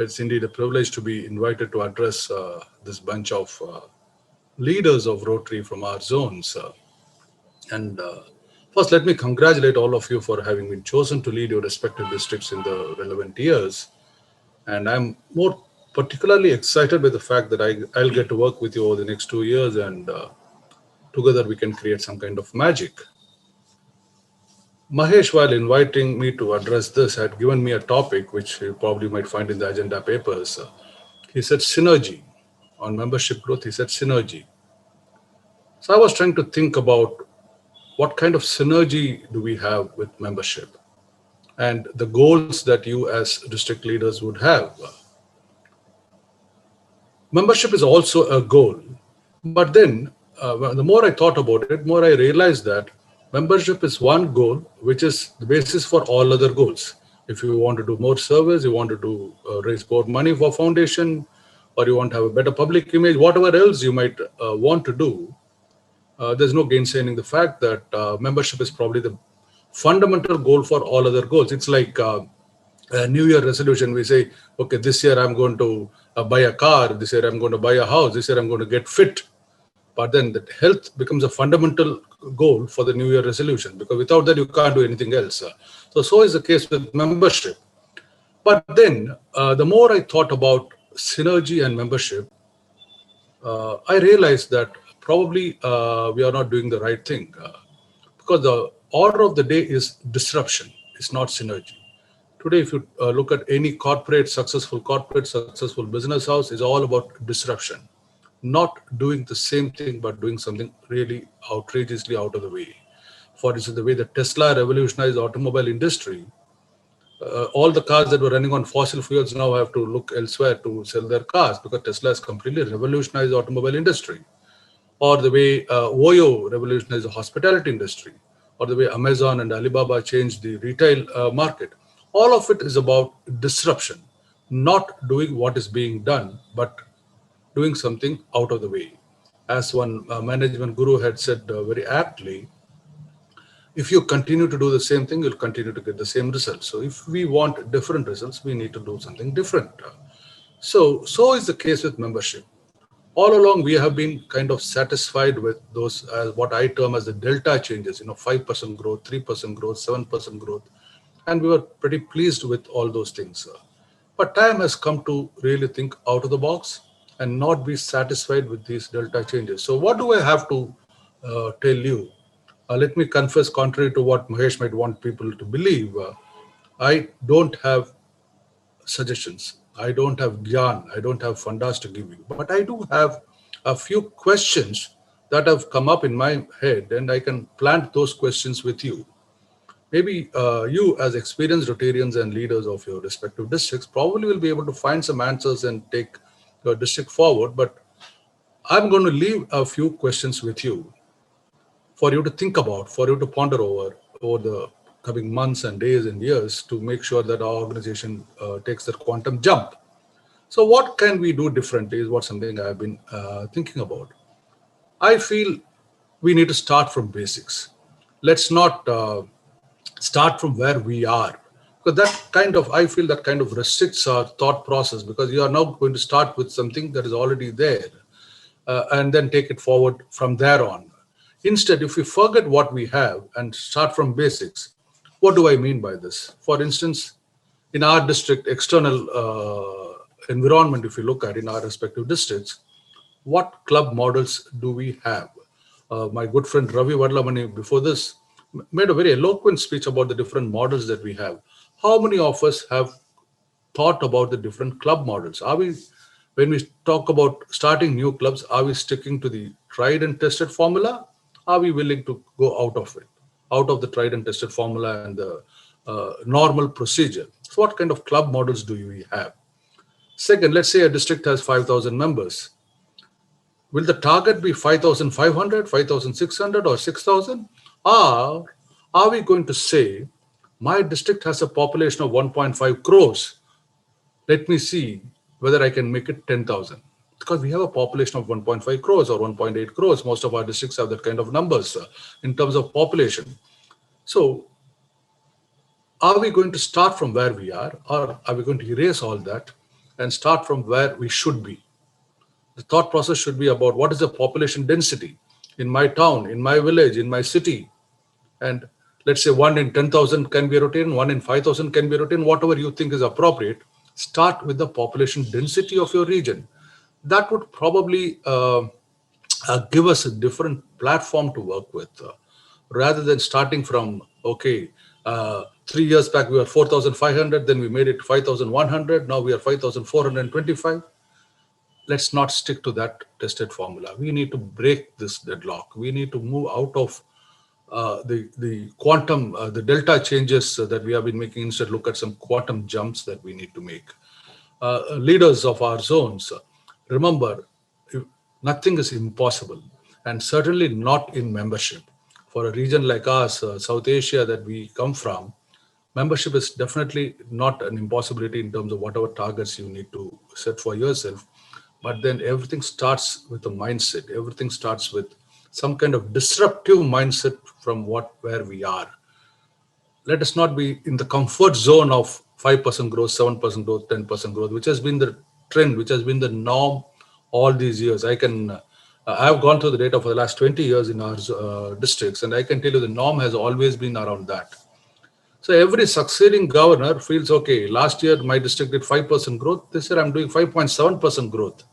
It's indeed a privilege to be invited to address this bunch of leaders of Rotary from our zones. And first, let me congratulate all of you for having been chosen to lead your respective districts in the relevant years. And I'm more particularly excited by the fact that I'll get to work with you over the next 2 years, and together we can create some kind of magic. Mahesh, while inviting me to address this, had given me a topic which you probably might find in the agenda papers. He said synergy. On membership growth, he said synergy. So I was trying to think about what kind of synergy do we have with membership and the goals that you as district leaders would have. Membership is also a goal, but then the more I thought about it, more I realized that membership is one goal which is the basis for all other goals. If you want to do more service, you want to do raise more money for foundation, or you want to have a better public image, whatever else you might want to do, there's no gainsaying the fact that membership is probably the fundamental goal for all other goals. It's like a New Year resolution. We say, okay, this year I'm going to buy a car, this year I'm going to buy a house, this year I'm going to get fit. But then that health becomes a fundamental goal for the New Year resolution, because without that you can't do anything else. So is the case with membership. But then the more I thought about synergy and membership, I realized that probably we are not doing the right thing, because the order of the day is disruption. It's not synergy. Today, if you look at any corporate, successful business house, is all about disruption, not doing the same thing, but doing something really outrageously out of the way. For instance, the way that Tesla revolutionized the automobile industry, all the cars that were running on fossil fuels now have to look elsewhere to sell their cars, because Tesla has completely revolutionized the automobile industry. Or the way Oyo revolutionized the hospitality industry, or the way Amazon and Alibaba changed the retail market. All of it is about disruption, not doing what is being done, but doing something out of the way. As one management guru had said very aptly, if you continue to do the same thing, you'll continue to get the same results. So if we want different results, we need to do something different. So is the case with membership. All along, we have been kind of satisfied with those, what I term as the delta changes, 5% growth, 3% growth, 7% growth. And we were pretty pleased with all those things. But time has come to really think out of the box and not be satisfied with these delta changes. So what do I have to tell you? Let me confess, contrary to what Mahesh might want people to believe, I don't have suggestions. I don't have gyan. I don't have fundas to give you. But I do have a few questions that have come up in my head, and I can plant those questions with you. Maybe you, as experienced Rotarians and leaders of your respective districts, probably will be able to find some answers and take your district forward. But I'm going to leave a few questions with you for you to think about, for you to ponder over the coming months and days and years, to make sure that our organization takes that quantum jump. So what can we do differently is what something I've been thinking about. I feel we need to start from basics. Let's not start from where we are, because I feel that kind of restricts our thought process, because you are now going to start with something that is already there and then take it forward from there on. Instead, if we forget what we have and start from basics, what do I mean by this? For instance, in our district, external environment, if you look at in our respective districts, what club models do we have? My good friend Ravi Vadlamani, before this, made a very eloquent speech about the different models that we have. How many of us have thought about the different club models? When we talk about starting new clubs, are we sticking to the tried and tested formula? Are we willing to go out of the tried and tested formula and the normal procedure? So what kind of club models do we have? Second, let's say a district has 5,000 members. Will the target be 5,500, 5,600 or 6,000? Or are we going to say, my district has a population of 1.5 crores. Let me see whether I can make it 10,000. Because we have a population of 1.5 crores or 1.8 crores. Most of our districts have that kind of numbers in terms of population. So are we going to start from where we are, or are we going to erase all that and start from where we should be. The thought process should be about what is the population density in my town, in my village, in my city. And let's say 1 in 10,000 can be a Rotarian, 1 in 5,000 can be a Rotarian, whatever you think is appropriate. Start with the population density of your region. That would probably give us a different platform to work with, rather than starting from, okay, 3 years back we were 4,500, then we made it 5,100, now we are 5,425. Let's not stick to that tested formula. We need to break this deadlock. We need to move out of the quantum, the delta changes that we have been making. Instead, look at some quantum jumps that we need to make. Leaders of our zones, remember, nothing is impossible, and certainly not in membership. For a region like us, South Asia, that we come from, membership is definitely not an impossibility in terms of whatever targets you need to set for yourself. But then everything starts with a mindset. Everything starts with some kind of disruptive mindset from where we are. Let us not be in the comfort zone of 5% growth, 7% growth, 10% growth, which has been the trend, which has been the norm all these years. I have gone through the data for the last 20 years in our districts, and I can tell you the norm has always been around that. So every succeeding governor feels, okay, last year my district did 5% growth. This year I'm doing 5.7% growth.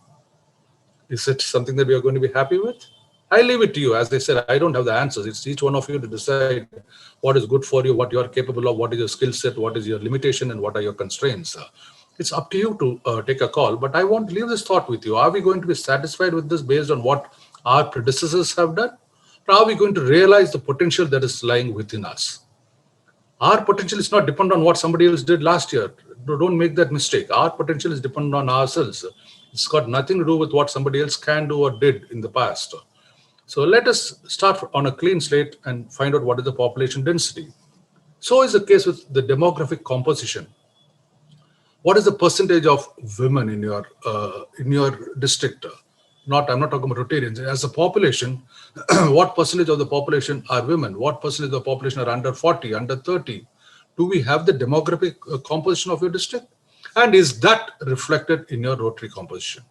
Is it something that we are going to be happy with? I leave it to you. As I said, I don't have the answers. It's each one of you to decide what is good for you, what you are capable of, what is your skill set, what is your limitation, and what are your constraints. It's up to you to take a call. But I want to leave this thought with you. Are we going to be satisfied with this based on what our predecessors have done? Or are we going to realize the potential that is lying within us? Our potential is not dependent on what somebody else did last year. Don't make that mistake. Our potential is dependent on ourselves. It's got nothing to do with what somebody else can do or did in the past. So let us start on a clean slate and find out what is the population density. So is the case with the demographic composition. What is the percentage of women in your district? I'm not talking about Rotarians. As a population, what percentage of the population are women? What percentage of the population are under 40, under 30? Do we have the demographic composition of your district? And is that reflected in your Rotary composition?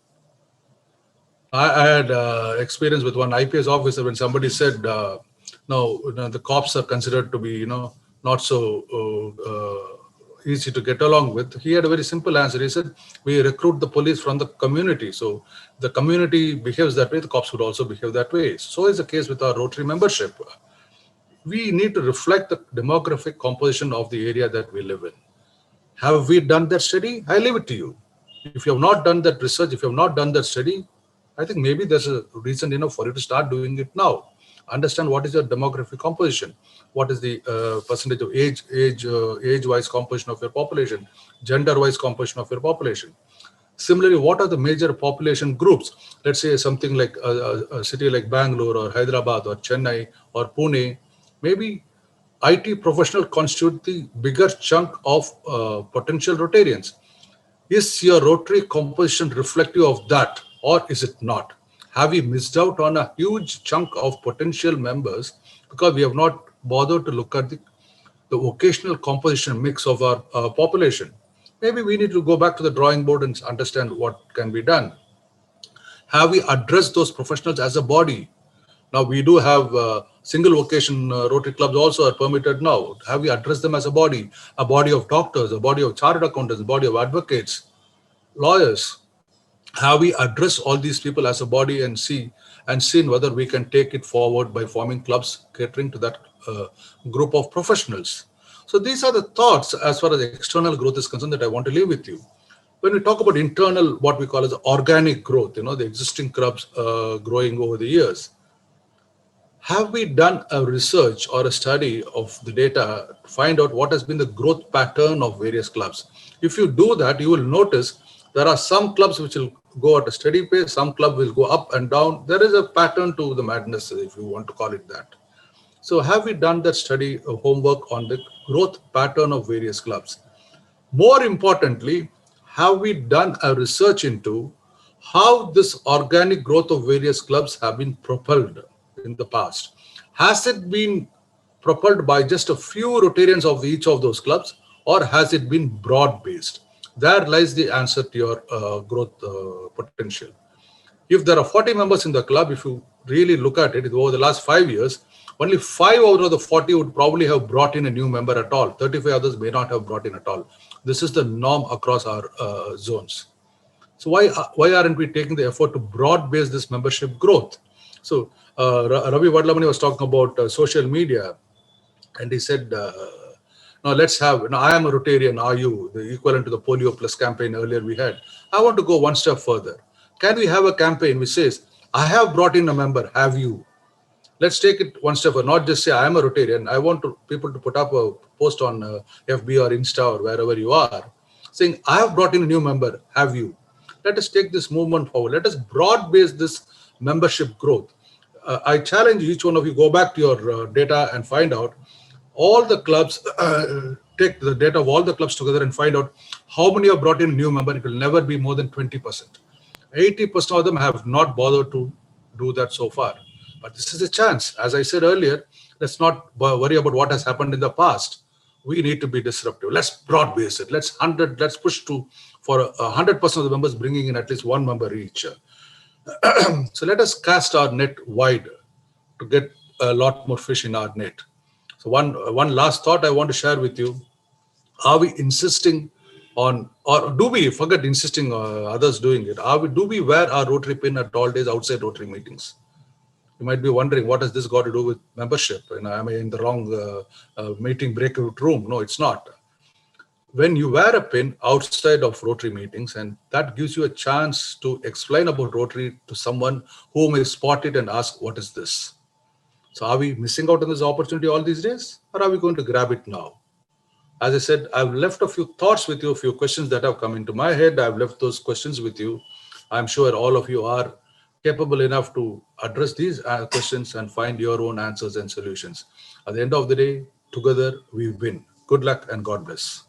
I had experience with one IPS officer when somebody said, no, the cops are considered to be, not so easy to get along with. He had a very simple answer. He said, we recruit the police from the community. So the community behaves that way, the cops would also behave that way. So is the case with our Rotary membership. We need to reflect the demographic composition of the area that we live in. Have we done that study? I leave it to you. If you have not done that research, if you have not done that study, I think maybe there's a reason enough for you to start doing it now. Understand what is your demographic composition, what is the percentage of age-wise composition of your population, gender-wise composition of your population. Similarly, what are the major population groups? Let's say something like a city like Bangalore or Hyderabad or Chennai or Pune. Maybe IT professional constitute the bigger chunk of potential Rotarians. Is your Rotary composition reflective of that, or is it not? Have we missed out on a huge chunk of potential members because we have not bothered to look at the vocational composition mix of our population? Maybe we need to go back to the drawing board and understand what can be done. Have we addressed those professionals as a body? Now we do have single vocation Rotary clubs also are permitted now. Have we addressed them as a body of doctors, a body of chartered accountants, a body of advocates, lawyers? Have we addressed all these people as a body and seen whether we can take it forward by forming clubs catering to that group of professionals? So these are the thoughts as far as external growth is concerned that I want to leave with you. When we talk about internal, what we call as organic growth, the existing clubs growing over the years, have we done a research or a study of the data to find out what has been the growth pattern of various clubs? If you do that, you will notice there are some clubs which will go at a steady pace, some clubs will go up and down. There is a pattern to the madness, if you want to call it that. So have we done that study of homework on the growth pattern of various clubs? More importantly, have we done a research into how this organic growth of various clubs have been propelled in the past? Has it been propelled by just a few Rotarians of each of those clubs, or has it been broad-based? There lies the answer to your growth potential. If there are 40 members in the club, if you really look at it over the last 5 years, only 5 out of the 40 would probably have brought in a new member at all. 35 others may not have brought in at all. This is the norm across our zones. So why aren't we taking the effort to broad base this membership growth? So Ravi Vadlamani was talking about social media, and he said, now let's have, now I am a Rotarian, are you? The equivalent to the Polio Plus campaign earlier we had. I want to go one step further. Can we have a campaign which says, I have brought in a member, have you? Let's take it one step further, not just say I am a Rotarian. I want people to put up a post on FB or Insta or wherever you are, saying, I have brought in a new member, have you? Let us take this movement forward. Let us broad base this membership growth. I challenge each one of you, go back to your data and find out all the clubs, take the data of all the clubs together and find out how many have brought in a new member. It will never be more than 20%. 80% of them have not bothered to do that so far. But this is a chance. As I said earlier, let's not worry about what has happened in the past. We need to be disruptive. Let's broad base it. Let's push for 100% of the members bringing in at least one member each. So let us cast our net wide to get a lot more fish in our net. So one last thought I want to share with you. Are we insisting on, or do we forget insisting others doing it? Do we wear our Rotary pin at all days outside Rotary meetings? You might be wondering, what has this got to do with membership? Am I in the wrong meeting breakout room? No, it's not. When you wear a pin outside of Rotary meetings, and that gives you a chance to explain about Rotary to someone who may spot it and ask, what is this? So are we missing out on this opportunity all these days, or are we going to grab it now? As I said, I've left a few thoughts with you, a few questions that have come into my head. I've left those questions with you. I'm sure all of you are capable enough to address these questions and find your own answers and solutions. At the end of the day, together we win. Good luck and God bless.